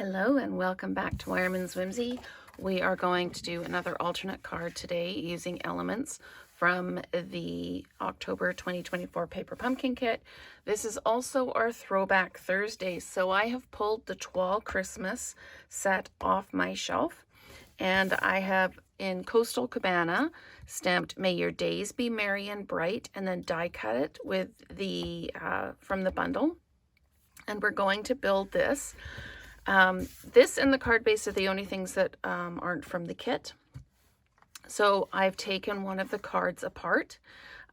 Hello and welcome back to Wireman's Whimsy. We are going to do another alternate card today using elements from the October 2024 Paper Pumpkin Kit. This is also our Throwback Thursday, so I have pulled the Toile Christmas set off my shelf, and I have in Coastal Cabana stamped "May your days be merry and bright," and then die cut it with the from the bundle, and we're going to build this. This and the card base are the only things that aren't from the kit. So I've taken one of the cards apart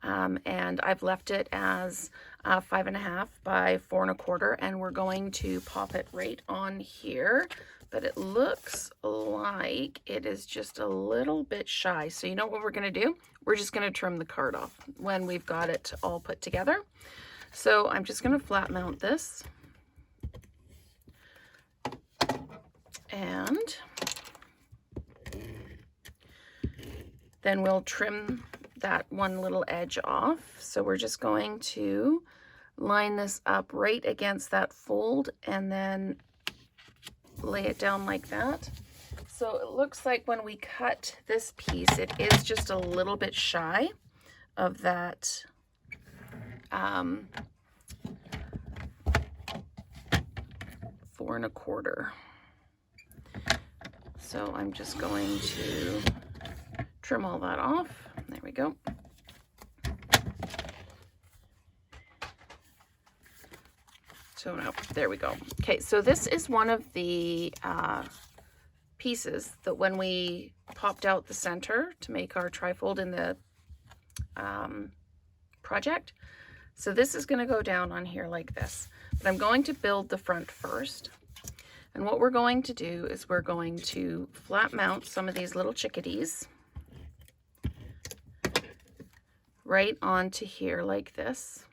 and I've left it as 5.5 by 4.25, and we're going to pop it right on here. But it looks like it is just a little bit shy. So you know what we're going to do? We're just going to trim the card off when we've got it all put together. So I'm just going to flat mount this. And then we'll trim that one little edge off. So we're just going to line this up right against that fold and then lay it down like that. So it looks like when we cut this piece, it is just a little bit shy of that four and a quarter. So I'm just going to trim all that off. There we go. So now, there we go. Okay, so this is one of the pieces that when we popped out the center to make our trifold in the project. So this is going to go down on here like this. But I'm going to build the front first. And what we're going to do is we're going to flat mount some of these little chickadees right onto here like this.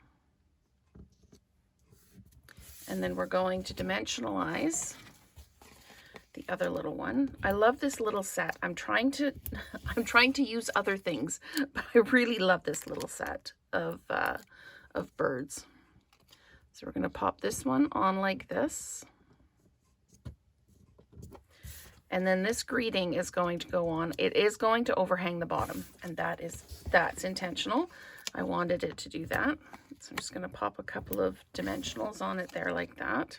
And then we're going to dimensionalize the other little one. I love this little set. I'm trying to use other things, but I really love this little set of birds. So we're going to pop this one on like this. And then this greeting is going to go on. It is going to overhang the bottom, and that's intentional. I wanted it to do that. So I'm just going to pop a couple of dimensionals on it there like that.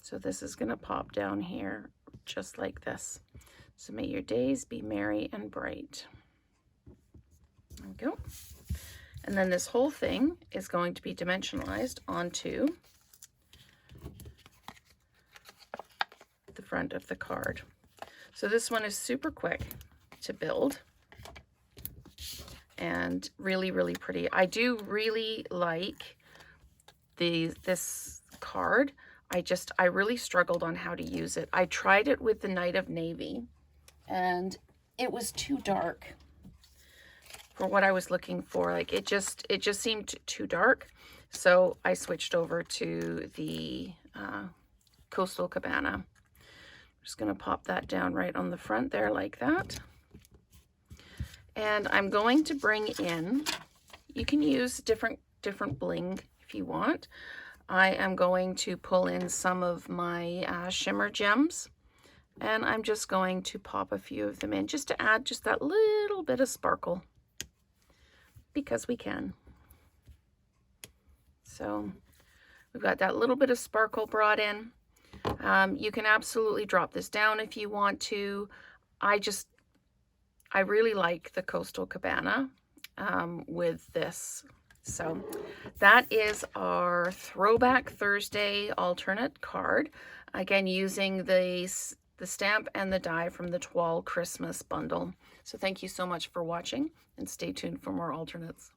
So this is going to pop down here just like this. So may your days be merry and bright. There we go. And then this whole thing is going to be dimensionalized onto the front of the card. So this one is super quick to build and really, really pretty. I do really like this card. I really struggled on how to use it. I tried it with the Night of Navy and it was too dark for what I was looking for. Like it just seemed too dark. So I switched over to the Coastal Cabana. I'm just going to pop that down right on the front there like that. And I'm going to bring in, you can use different bling if you want. I am going to pull in some of my shimmer gems, and I'm just going to pop a few of them in just to add just that little bit of sparkle, because we can. So we've got that little bit of sparkle brought in. You can absolutely drop this down if you want to. I really like the Coastal Cabana with this. So that is our Throwback Thursday alternate card. Again, using the stamp and the die from the Toile Christmas bundle. So thank you so much for watching, and stay tuned for more alternates.